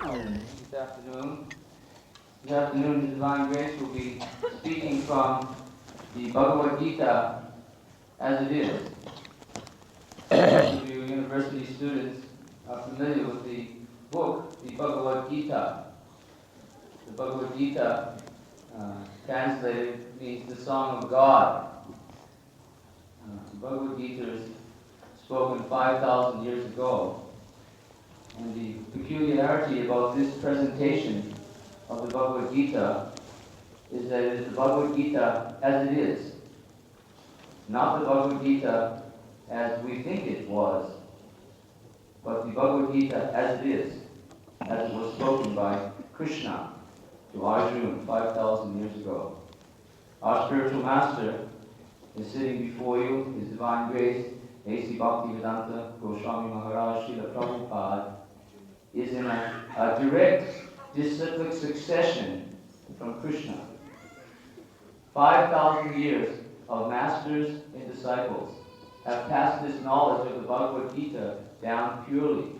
This afternoon, His Divine Grace will be speaking from the Bhagavad Gita as it is. Most of you university students are familiar with the book, the Bhagavad Gita. The Bhagavad Gita, translated, means the Song of God. The Bhagavad Gita is spoken 5,000 years ago. And the peculiarity about this presentation of the Bhagavad Gita is that it is the Bhagavad Gita as it is, not the Bhagavad Gita as we think it was, but the Bhagavad Gita as it is, as it was spoken by Krishna to Arjuna 5,000 years ago. Our spiritual master is sitting before you, His Divine Grace, A.C. Bhaktivedanta Goswami Maharaj Srila Prabhupada, is in a direct disciplic succession from Krishna. 5,000 years of masters and disciples have passed this knowledge of the Bhagavad Gita down purely.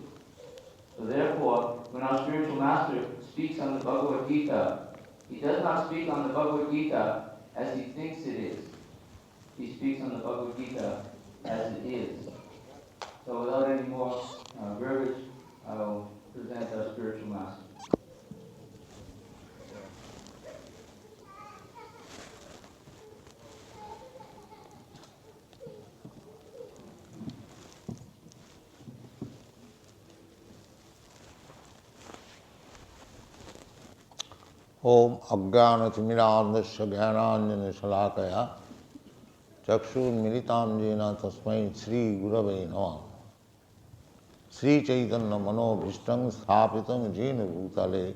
So therefore, when our spiritual master speaks on the Bhagavad Gita, he does not speak on the Bhagavad Gita as he thinks it is. He speaks on the Bhagavad Gita as it is. So without any more verbiage, I will present our spiritual master. Om Ajnanatimirandasya Jnananjana Shalakaya Chakshurmilitam Jena Tasmai Sri Gurave Namah Sri Chaitanya Manobhishtam Sthapitam Jena Bhutale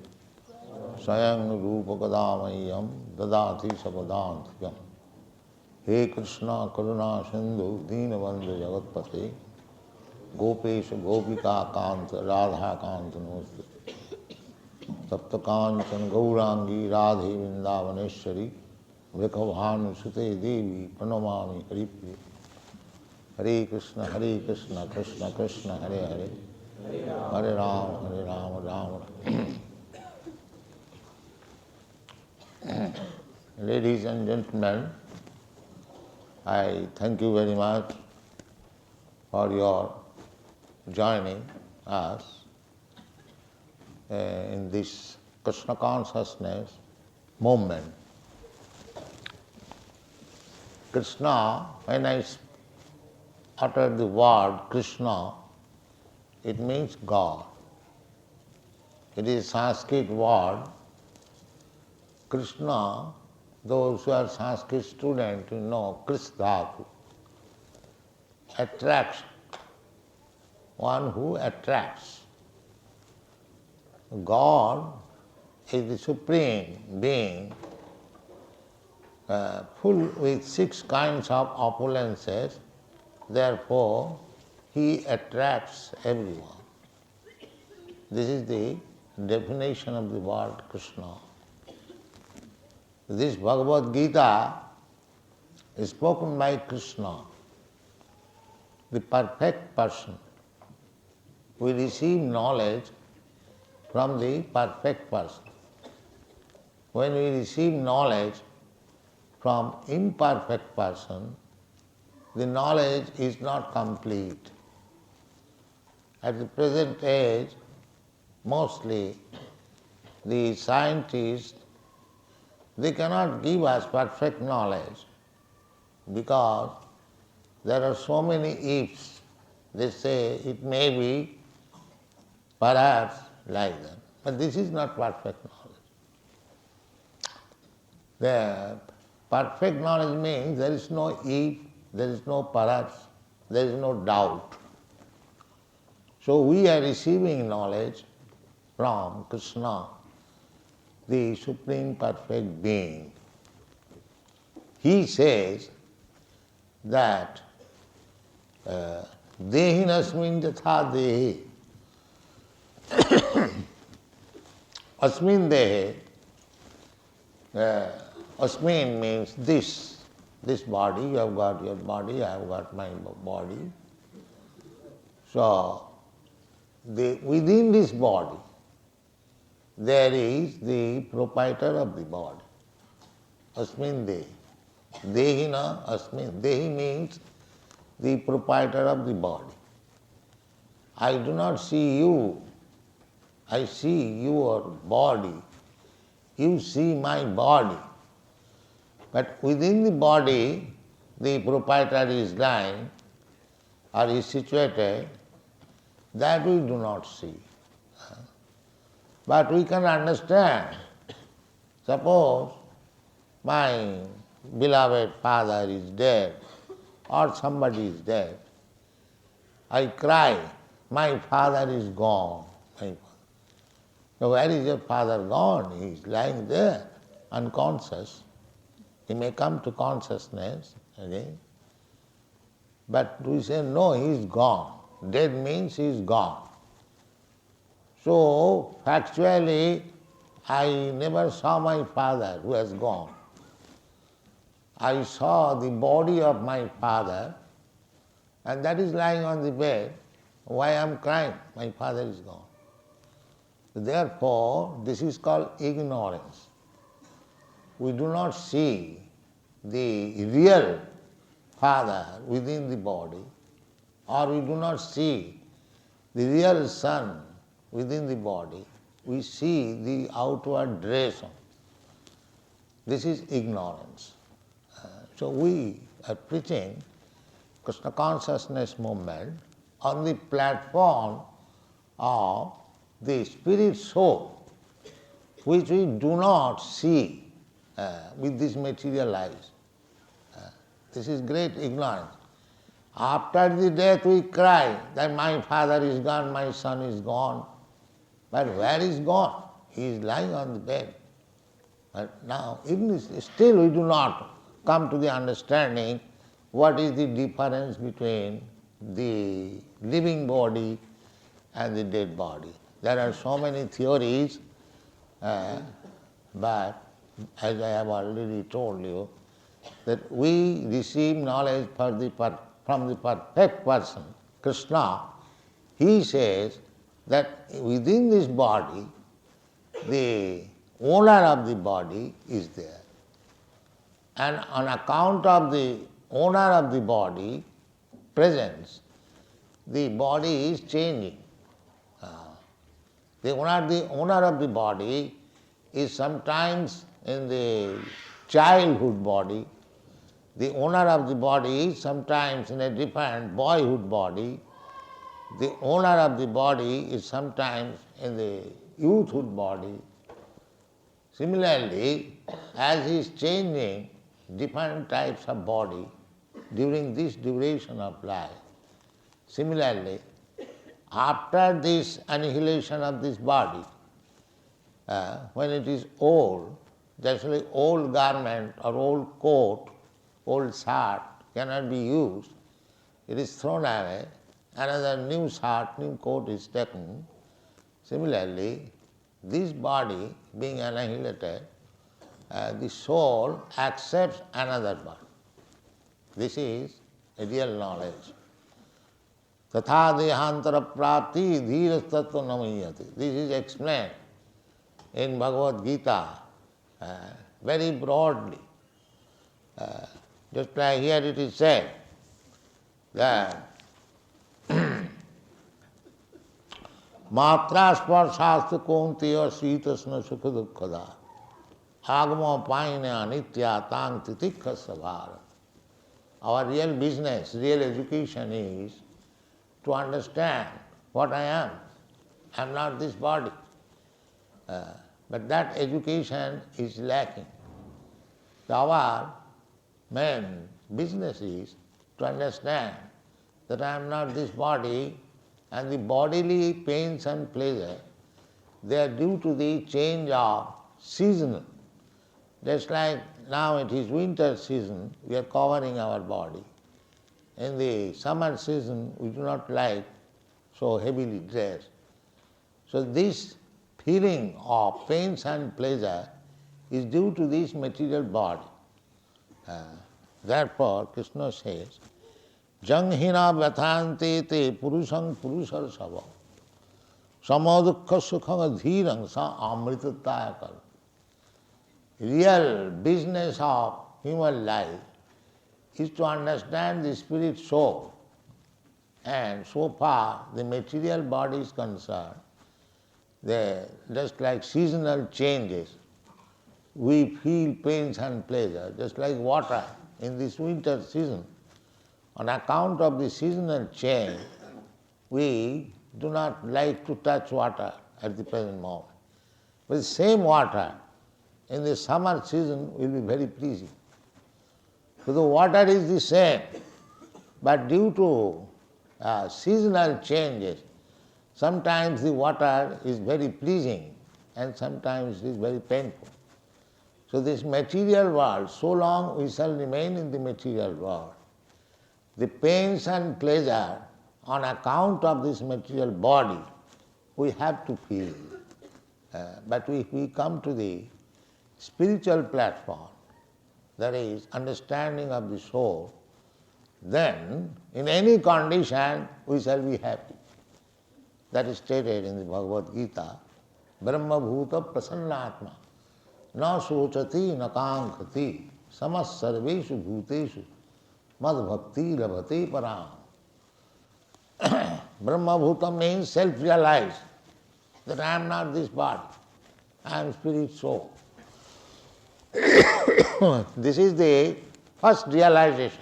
Swayam Rupa Kadamayam Dadati Sapadantikam He Krishna Karuna Sindhu Deenabandhu Jagatpate Gopesha Gopika Kanta Radha Kanta Namaste Saptakanchana Gaurangi Radhe Vrindavaneshwari Vrikabhanu Sute Devi Pranamami Haripriya Hare Krishna Krishna Krishna Hare Hare Hare Rama Rama Rama. Ladies and gentlemen, I thank you very much for your joining us in this Krishna consciousness movement. Krishna, when I utter the word Krishna, it means God. It is a Sanskrit word. Krishna, those who are Sanskrit students, you know, Kris Dhatu, attraction, one who attracts. God is the supreme being, full with 6 kinds of opulences. Therefore, he attracts everyone. This is the definition of the word Krishna. This Bhagavad Gita is spoken by Krishna, the perfect person. We receive knowledge from the perfect person. When we receive knowledge from imperfect person, the knowledge is not complete. At the present age, mostly the scientists, they cannot give us perfect knowledge because there are so many ifs. They say it may be, perhaps, like that. But this is not perfect knowledge. The perfect knowledge means there is no if, there is no perhaps, there is no doubt. So we are receiving knowledge from Krishna, the Supreme Perfect Being. He says that Dehinasmin jatha dehi Asmin dehe, asmin means this body, you have got your body, I have got my body. So, within this body, there is the proprietor of the body. Asmin Dehi. Dehina Asmin. Dehi means the proprietor of the body. I do not see you. I see your body. You see my body. But within the body, the proprietor is lying or is situated, that we do not see. But we can understand. Suppose my beloved father is dead or somebody is dead. I cry, my father is gone. Now where is your father gone? He is lying there, unconscious. He may come to consciousness again. But we say, no, he is gone. Dead means he is gone. So, factually, I never saw my father who has gone. I saw the body of my father, and that is lying on the bed. Why I am crying? My father is gone. Therefore, this is called ignorance. We do not see the real father within the body, or we do not see the real son within the body. We see the outward dress. This is ignorance. So we are preaching Krishna consciousness movement on the platform of the spirit soul, which we do not see with this material eyes. This is great ignorance. After the death we cry that my father is gone, my son is gone. But where is gone? He is lying on the bed. But now, even still we do not come to the understanding what is the difference between the living body and the dead body. There are so many theories, but as I have already told you, that we receive knowledge from the perfect person, Krishna. He says that within this body, the owner of the body is there. And on account of the owner of the body presence, the body is changing. The owner of the body is sometimes in the childhood body. The owner of the body is sometimes in a different boyhood body. The owner of the body is sometimes in the youthhood body. Similarly, as he is changing different types of body during this duration of life, similarly, after this annihilation of this body, when it is old, especially old garment or old coat, old shirt cannot be used, it is thrown away, another new shirt, new coat is taken. Similarly, this body being annihilated, the soul accepts another body. This is a real knowledge. Tatha dehantara prapti dhiras tattva namayati. This is explained in Bhagavad Gita very broadly. Just like here it is said that matra sparshastu kontiya sitasna sukha dukkhada agama paina nitya tang titikha savara. Our real business, real education is to understand what I am. I am not this body. But that education is lacking. So our main business is to understand that I am not this body, and the bodily pains and pleasure, they are due to the change of season. Just like now it is winter season, we are covering our body. In the summer season, we do not like so heavily dressed. So this feeling of pains and pleasure is due to this material body. Therefore, Krishna says, Janghina Vathante te Purusham Purushar Sava. Samadukha sukhanga dhirang sa amritataya kal. Real business of human life is to understand the spirit soul. And so far the material body is concerned, just like seasonal changes, we feel pains and pleasure, just like water in this winter season. On account of the seasonal change, we do not like to touch water at the present moment. But the same water in the summer season will be very pleasing. So the water is the same, but due to seasonal changes, sometimes the water is very pleasing and sometimes it is very painful. So this material world, so long we shall remain in the material world, the pains and pleasure on account of this material body we have to feel. But if we come to the spiritual platform, that is understanding of the soul, then in any condition we shall be happy. That is stated in the Bhagavad Gita, Brahma Bhuta Prasannatma, na sochati na kankhati, samas sarveshu bhuteshu, mad bhakti labhate param. Brahma Bhuta means self-realized, that I am not this body, I am spirit soul. This is the first realization,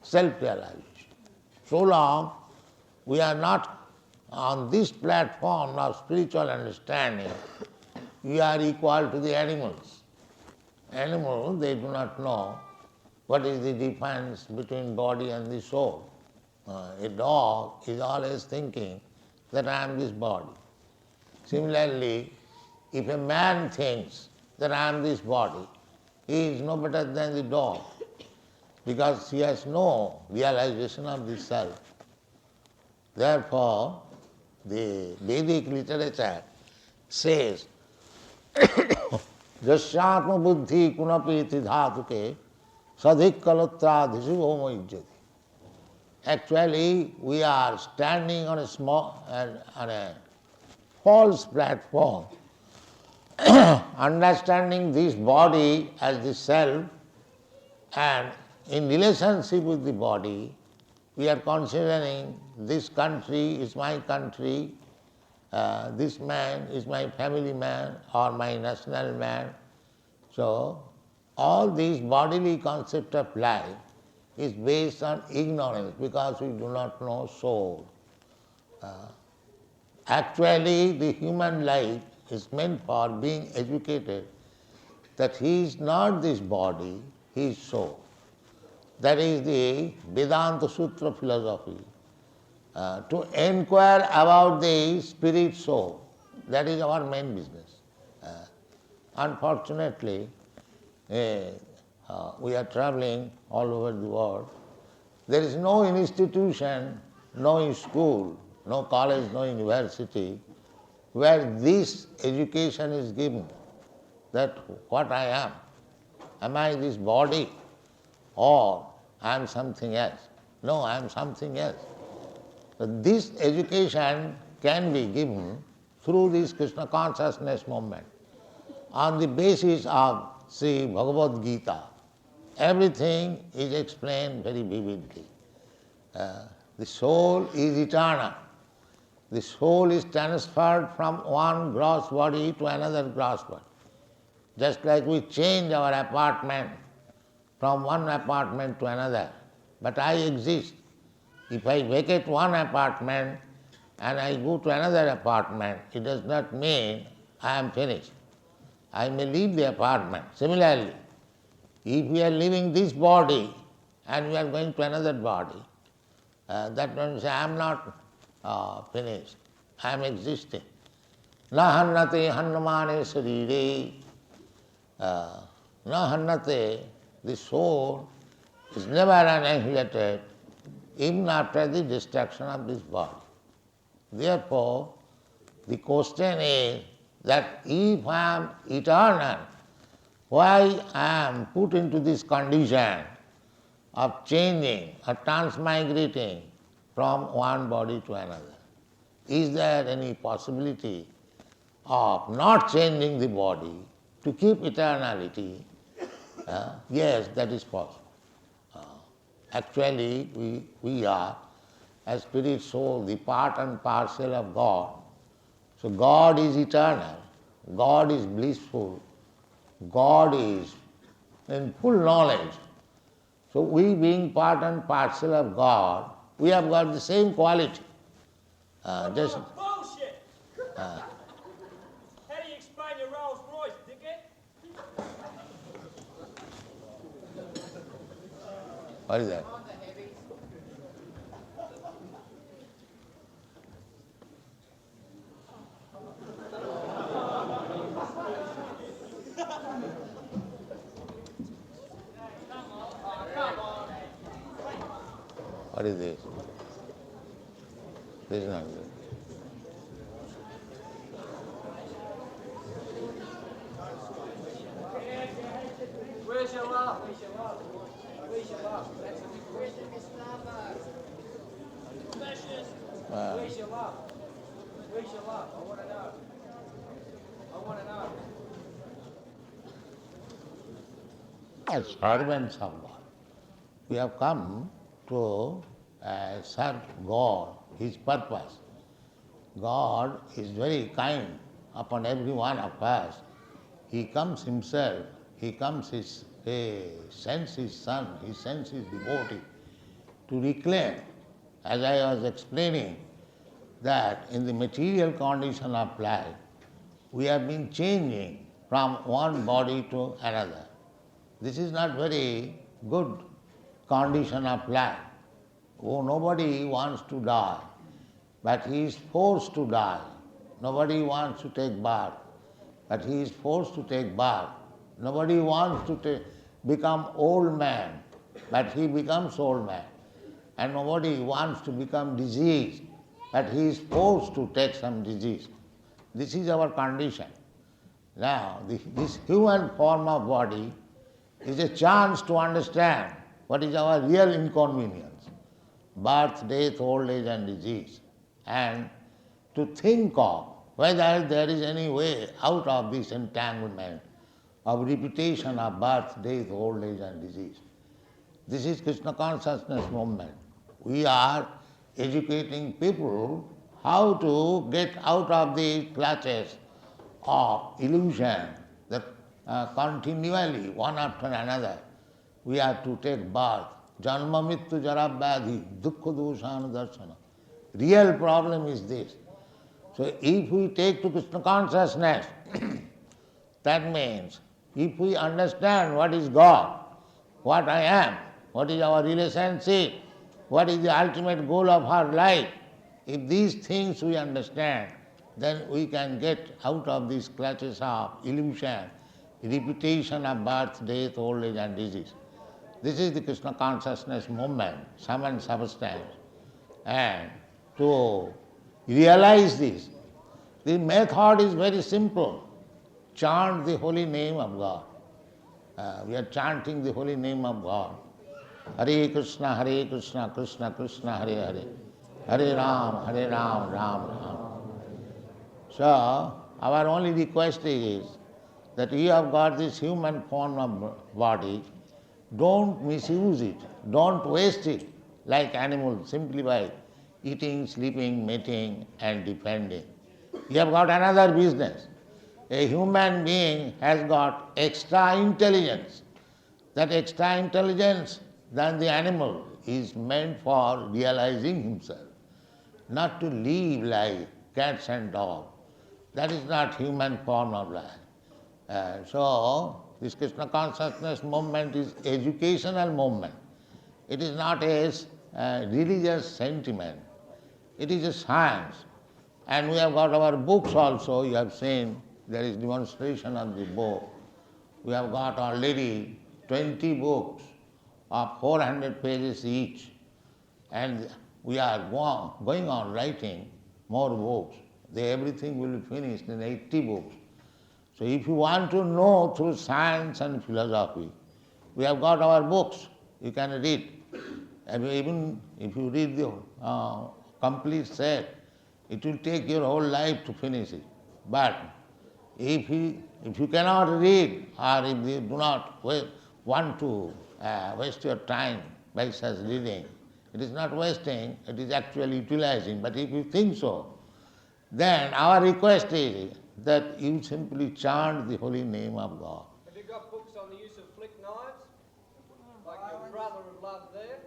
self-realization. So long we are not on this platform of spiritual understanding, we are equal to the animals. Animals, they do not know what is the difference between body and the soul. A dog is always thinking that I am this body. Similarly, if a man thinks that I am this body, he is no better than the dog, because he has no realization of the self. Therefore, the Vedic literature says, Jasyatma buddhi kunapiti dhatuke sadhik kalotra dhisubhoma yujjati. Actually, we are standing on a false platform, understanding this body as the self, and in relationship with the body, we are considering this country is my country, this man is my family man or my national man. So, all these bodily concept of life is based on ignorance because we do not know soul. Actually, the human life is meant for being educated that he is not this body, he is soul. That is the Vedanta Sutra philosophy. To inquire about the spirit soul, that is our main business. Unfortunately, we are traveling all over the world. There is no institution, no school, no college, no university where this education is given, that what I am. Am I this body or I am something else? No, I am something else. So this education can be given through this Krishna consciousness movement on the basis of, see, Bhagavad Gita. Everything is explained very vividly. The soul is eternal. The soul is transferred from one gross body to another gross body. Just like we change our apartment from one apartment to another. But I exist. If I vacate one apartment and I go to another apartment, it does not mean I am finished. I may leave the apartment. Similarly, if we are leaving this body and we are going to another body, that means I am not finished. I am existing. Na hannate hannamane sarire. Na hannate, the soul is never annihilated even after the destruction of this body. Therefore, the question is that if I am eternal, why I am put into this condition of changing or transmigrating from one body to another? is there any possibility of not changing the body to keep eternality? Yes, that is possible. Actually, we are, as spirit soul, the part and parcel of God. So God is eternal, God is blissful, God is in full knowledge. So we being part and parcel of God, we have got the same quality. Bullshit! How do you explain your Rolls Royce, dickhead? What is that? What is this? This is not good. Where's your love? Where's your love? Where's your love? That's a big question. Where's your love? Where's your love? I want to know. I want to know. As servants of God, we have come to serve God, His purpose. God is very kind upon every one of us. He comes Himself, He sends His Son, He sends His devotee to reclaim. As I was explaining, that in the material condition of life, we have been changing from one body to another. This is not very good condition of life. Oh, nobody wants to die, but he is forced to die. Nobody wants to take birth, but he is forced to take birth. Nobody wants to become old man, but he becomes old man. And nobody wants to become diseased, but he is forced to take some disease. This is our condition. Now, this human form of body is a chance to understand what is our real inconvenience: birth, death, old age and disease, and to think of whether there is any way out of this entanglement of repetition of birth, death, old age and disease. This is Krishna consciousness movement. We are educating people how to get out of the clutches of illusion that continually, one after another, we have to take birth. Janma mittu jara vyadhi dukkha doshana darshana. Real problem is this. So if we take to Krishna consciousness, that means if we understand what is God, what I am, what is our relationship, what is the ultimate goal of our life, if these things we understand, then we can get out of these clutches of illusion, repetition of birth, death, old age and disease. This is the Krishna consciousness movement, sum and substance. And to realize this, the method is very simple. Chant the holy name of God. We are chanting the holy name of God. Hare Krishna, Krishna Krishna, Hare Hare. Hare Ram, Ram Ram. So, our only request is that you have got this human form of body, don't misuse it, don't waste it like animals simply by eating, sleeping, mating and defending. You have got another business. A human being has got extra intelligence. That extra intelligence than the animal is meant for realizing himself, not to live like cats and dogs. That is not human form of life. So, this Krishna consciousness movement is educational movement. It is not a religious sentiment. It is a science. And we have got our books also. You have seen there is demonstration of the book. We have got already 20 books of 400 pages each. And we are going on writing more books. Everything will be finished in 80 books. So if you want to know through science and philosophy, we have got our books. You can read. And even if you read the complete set, It will take your whole life to finish it. But if you cannot read, or if you do not want to waste your time by such reading, it is not wasting, it is actually utilizing. But if you think so, then our request is that you simply chant the holy name of God. Have you got books on the use of flick knives? Like your brother of love there?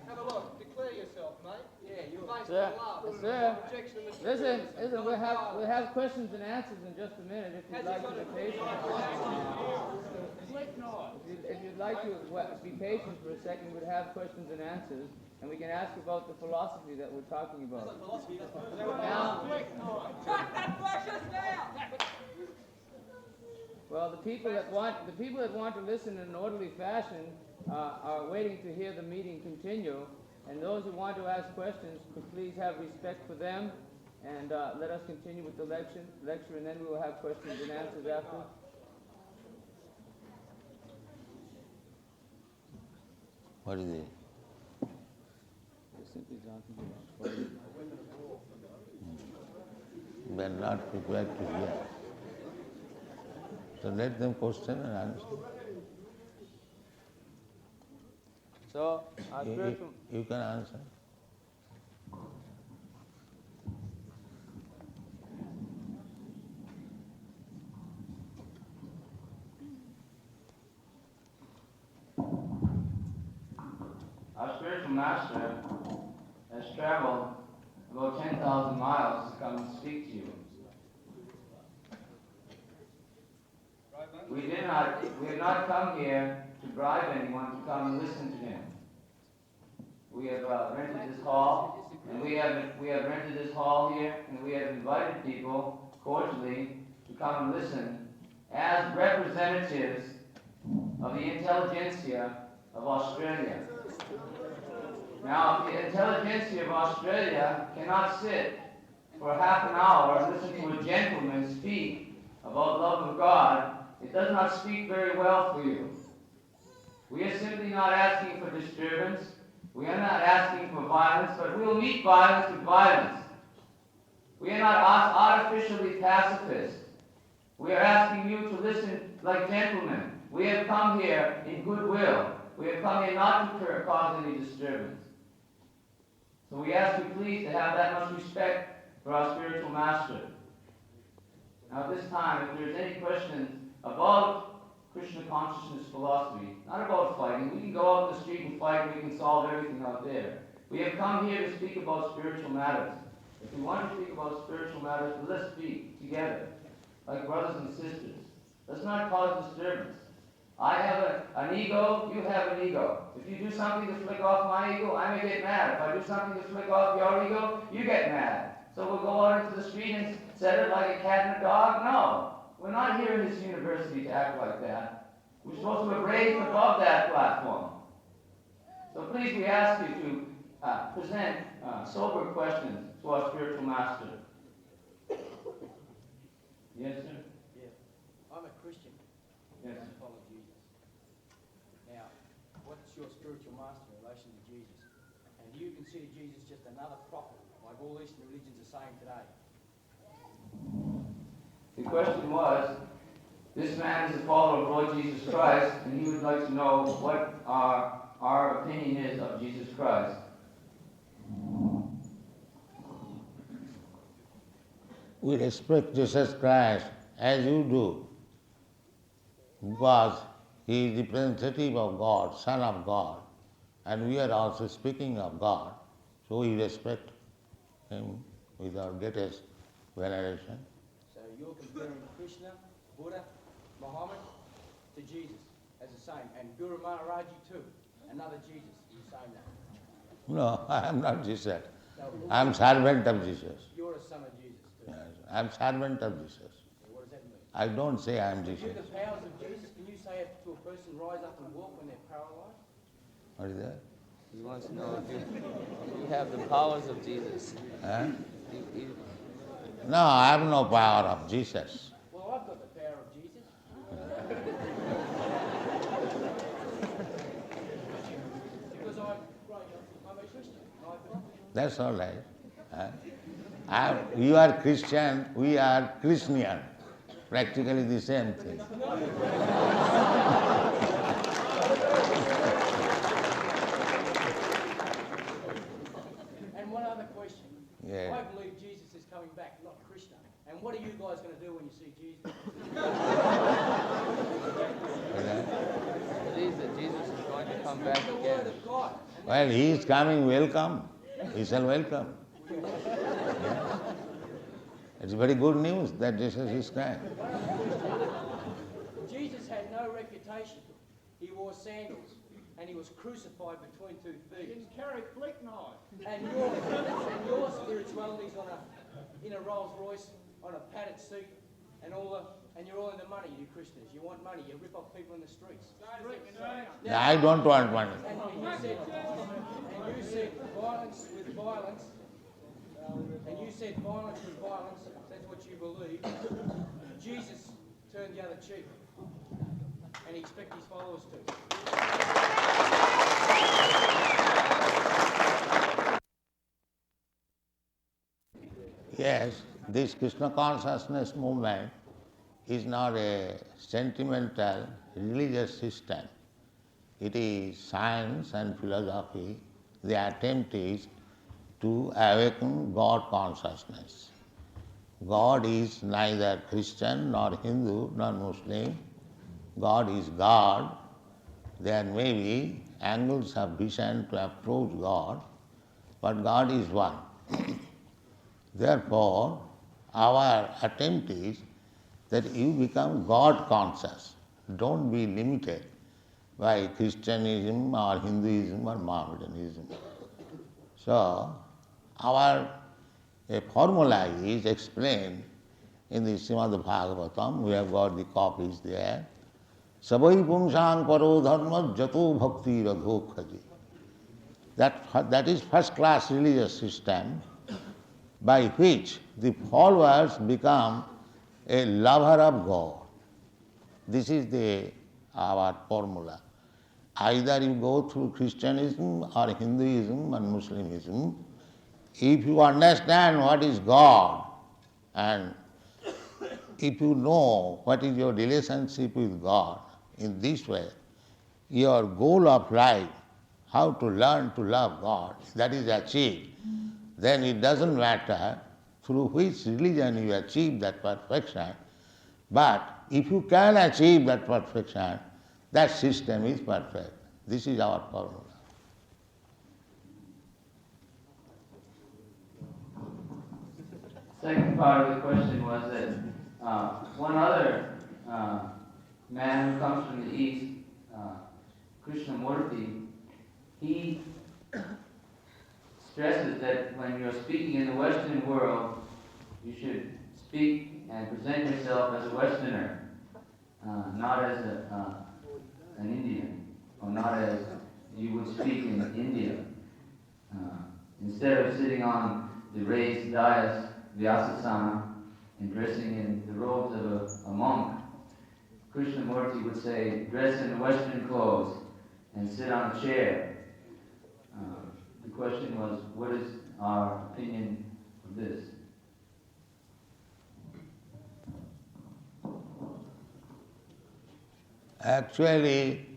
Have a look. Declare yourself, mate. Yeah, you're based Sir, on love. sir, Rejection of listen, materialism. we'll have questions and answers in just a minute if you'd like to be patient. If you'd like to be patient for a second, we'll have questions and answers, and we can ask about the philosophy that we're talking about. Now, well, the people that want to listen in an orderly fashion are waiting to hear the meeting continue, and those who want to ask questions could please have respect for them, and let us continue with the lecture, and then we will have questions and answers after. What is it? They are not prepared to hear. So let them question and answer. So, our spiritual... You can answer. Our spiritual master has traveled about 10,000 miles to come and speak to you. We have not come here to bribe anyone to come and listen to him. We have rented this hall, and we have rented this hall here, and we have invited people cordially to come and listen as representatives of the intelligentsia of Australia. Now, the intelligentsia of Australia cannot sit for half an hour and listen to a gentleman speak about love of God. It does not speak very well for you. We are simply not asking for disturbance. We are not asking for violence, but we will meet violence with violence. We are not artificially pacifist. We are asking you to listen like gentlemen. We have come here in goodwill. We have come here not to cause any disturbance. So we ask you please to have that much respect for our spiritual master. Now at this time, if there's any questions about Krishna consciousness philosophy, not about fighting. We can go out in the street and fight, we can solve everything out there. We have come here to speak about spiritual matters. If we want to speak about spiritual matters, let's speak together, like brothers and sisters. Let's not cause disturbance. I have an ego, you have an ego. If you do something to flick off my ego, I may get mad. If I do something to flick off your ego, you get mad. So we'll go out into the street and set it like a cat and a dog? No. We're not here in this university to act like that. We're supposed to have raised above that platform. So please, we ask you to present sober questions to our spiritual master. Yes, sir? Yeah. I'm a Christian. Yes, I sir. follow Jesus. Now, what's your spiritual master in relation to Jesus? And do you consider Jesus just another prophet, like all Eastern religions are saying today? The question was, this man is a follower of Lord Jesus Christ, and he would like to know what our opinion is of Jesus Christ. We respect Jesus Christ as you do, because he is the representative of God, Son of God, and we are also speaking of God, so we respect him with our greatest veneration. So you're comparing Krishna, Buddha, Muhammad to Jesus as the same, and Guru Maharaji too, another Jesus. You're saying that? No, I am not Jesus. No, I am servant of Jesus. you're a son of Jesus too. Yes, I am servant of Jesus. Yeah, what does that mean? I don't say I am If Jesus. you're the powers of Jesus, can you say it to a person rise up and walk when they're paralyzed? What is that? He wants to know if you have the powers of Jesus. Huh? You- No, I have no power of Jesus. Well, I've got the power of Jesus. Because I'm a Christian. I believe. That's all right. You are Christian, we are Christian. Practically the same thing. And one other question. Yeah. I believe Jesus is coming back, not Krishna. And what are you guys going to do when you see Jesus? Believes that Jesus is going to come back The word again. of God. Well, he is coming, welcome. He shall welcome. Yeah. It's very good news that Jesus is coming. Jesus had no reputation. He wore sandals and he was crucified between two thieves. Didn't carry flick knife. And your spirituality's in a Rolls Royce, on a padded seat, and you're all into money, you Christians. You want money, you rip off people in the streets. I don't want money. And you said violence with violence, and you said violence with violence, that's what you believe. Jesus turned the other cheek, and he expects his followers to. Yes, this Krishna consciousness movement is not a sentimental religious system. It is science and philosophy. The attempt is to awaken God consciousness. God is neither Christian nor Hindu nor Muslim. God is God. There may be angles of vision to approach God, but God is one. Therefore, our attempt is that you become God conscious. Don't be limited by Christianism or Hinduism or Mohammedanism. So, our formula is explained in the Srimad Bhagavatam. We have got the copies there. Savai pumsang paro dharma jato bhakti radho khaji. That is first class religious system by which the followers become a lover of God. This is our formula. Either you go through Christianism or Hinduism or Muslimism. If you understand what is God and if you know what is your relationship with God in this way, your goal of life, how to learn to love God, that is achieved, then it doesn't matter through which religion you achieve that perfection, but if you can achieve that perfection, that system is perfect. This is our formula. Second part of the question was that one other man who comes from the East, Krishnamurti, he stresses that when you're speaking in the Western world, you should speak and present yourself as a Westerner, not as an Indian, or not as you would speak in India. Instead of sitting on the raised dais, Vyasasana, and dressing in the robes of a monk, Krishnamurti would say, dress in Western clothes and sit on a chair. The question was, what is our opinion of this? Actually,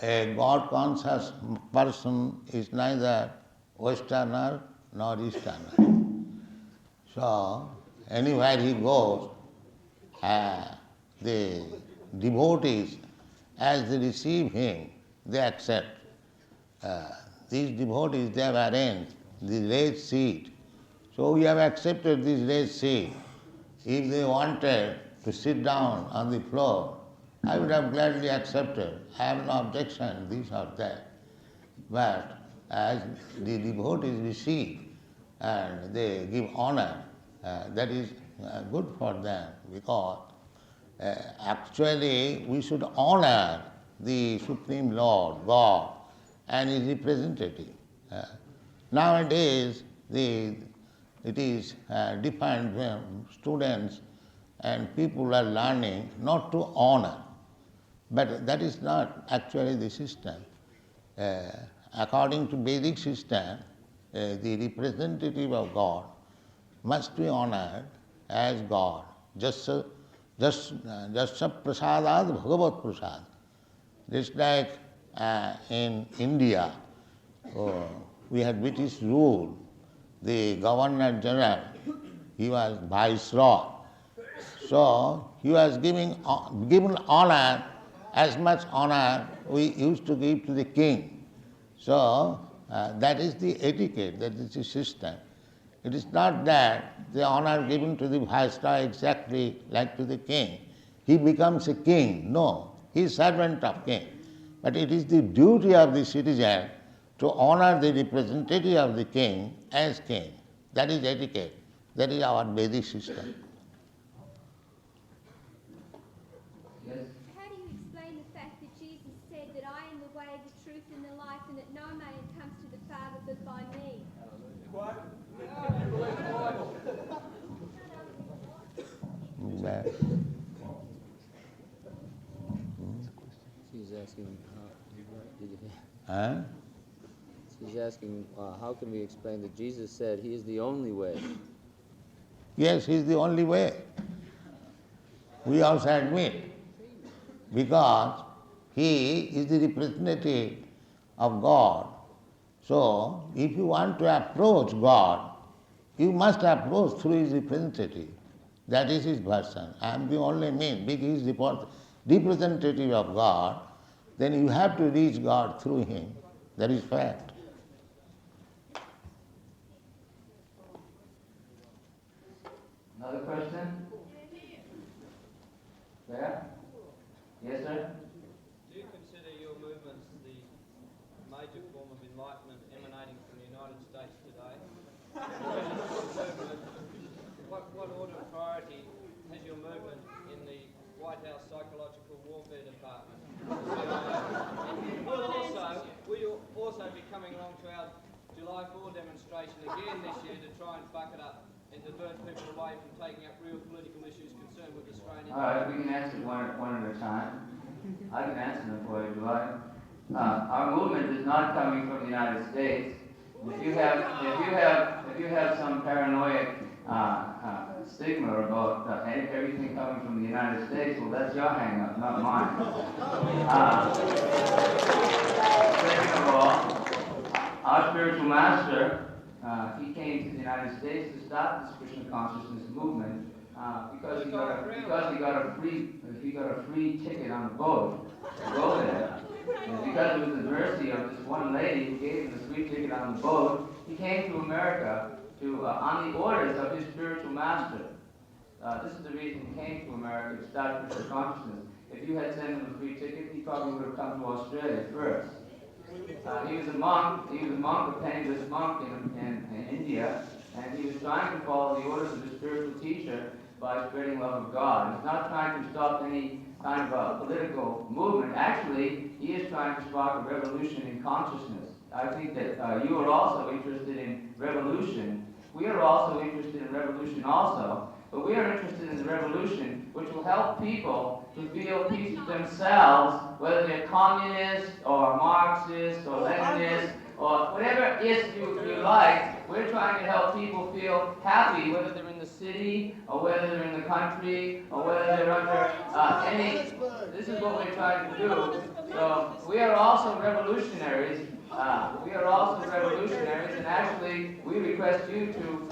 a God-conscious person is neither Westerner nor Easterner. So, anywhere he goes, the devotees, as they receive him, they accept. These devotees, they have arranged the raised seat. So we have accepted this raised seat. If they wanted to sit down on the floor, I would have gladly accepted. I have no objection, this or that. But as the devotees receive and they give honor, that is good for them, because actually we should honor the Supreme Lord, God, and His representative. Nowadays, it is defined when students and people are learning not to honor. But that is not actually the system. According to Vedic system, the representative of God, must be honored as God. Jasya prasadat bhagavat prasad. Just like in India, we had British rule. The Governor General, he was Viceroy. So he was given honor, as much honor we used to give to the king. So that is the etiquette, that is the system. It is not that the honor given to the Viceroy exactly like to the king. He becomes a king. No, he is servant of king. But it is the duty of the citizen to honor the representative of the king as king. That is etiquette. That is our Vedic system. Yes? How do you explain the fact that Jesus said that I am the way, the truth, and the life, and that no man comes to the Father but by me? She's asking, Huh? she's asking, how can we explain that Jesus said He is the only way? Yes, he is the only way. We also admit, because he is the representative of God. So, if you want to approach God, you must approach through his representative. That is his version. I am the only means. Because he is the representative of God, then you have to reach God through him. That is fact. Another question? There? Yes, sir? Do you consider your movement the major form of enlightenment emanating from the United States today? What order of priority has your movement in the White House Psychological Warfare Department? Will you also be coming along to our July 4 demonstration again this year to try and buck it up and divert people away from taking up real political issues concerned with Australian? All right, we can answer one at a time. I can answer them for you if you like. Our movement is not coming from the United States. If you have some paranoid stigma about everything coming from the United States, well, that's your hang-up, not mine. Second of all, our spiritual master, he came to the United States to stop this Krishna consciousness movement because he got a free ticket on the boat to go there. And because it was the mercy of this one lady who gave him the free ticket on the boat, he came to America on the orders of his spiritual master. This is the reason he came to America, to start Krishna consciousness. If you had sent him a free ticket, he probably would have come to Australia first. He was a monk, a penniless monk in India, and he was trying to follow the orders of his spiritual teacher by spreading love of God. He's not trying to stop any kind of a political movement. Actually, he is trying to spark a revolution in consciousness. I think that you are also interested in revolution. We are also interested in revolution also, but we are interested in the revolution which will help people to feel peace of themselves, whether they're communist or Marxist or Leninist or whatever is you like. We're trying to help people feel happy, whether they're in the city or whether they're in the country or whether they're under any. This is what we're trying to do. So we are also revolutionaries. And actually, we request you to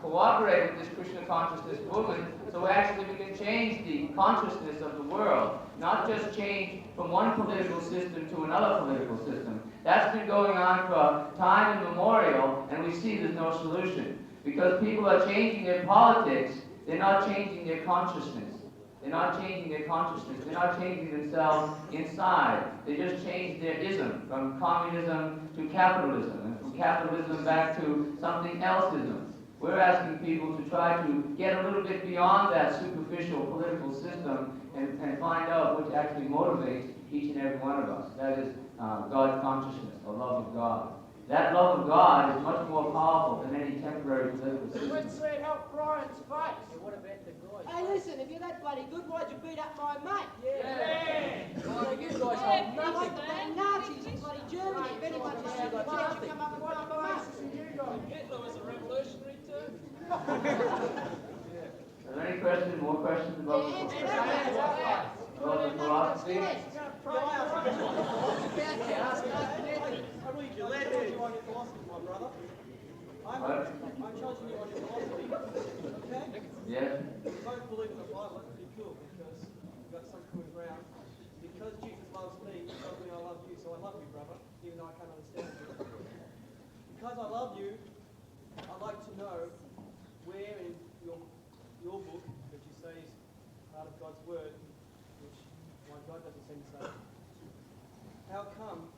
cooperate with this Krishna consciousness movement, so actually we can change the consciousness of the world, not just change from one political system to another political system. That's been going on for time immemorial, and we see there's no solution. Because people are changing their politics, they're not changing their consciousness. They're not changing their consciousness. They're not changing themselves inside. They just changed their ism from communism to capitalism, and from capitalism back to something else-ism. We're asking people to try to get a little bit beyond that superficial political system and find out what actually motivates each and every one of us. That is God consciousness, the love of God. That love of God is much more powerful than any temporary political system. Let's see it help Brian's face. What about the guys? Hey, listen, if you're that bloody good, why'd you beat up my mate? Yeah. So you guys hold nothing. Like the bloody Nazis in bloody Germany. If anyone just said, why don't you come up and help my mate? any question, more questions about the philosophy? I really do challenge you on your philosophy, my brother. I'm challenging you on your philosophy. Okay? Yes. Don't believe in the Bible, that's pretty cool because you've got some common ground. Because Jesus loves me, doesn't mean I love you, so I love you, brother, even though I can't understand you. Because I love you, I'd like to know where in your book, which you say is part of God's word, which my God doesn't seem to say, how come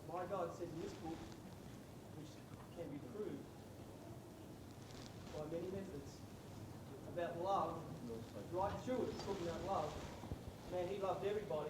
my God says in this book, which can be proved by many methods, about love, right through it, it's talking about love. Man, he loved everybody,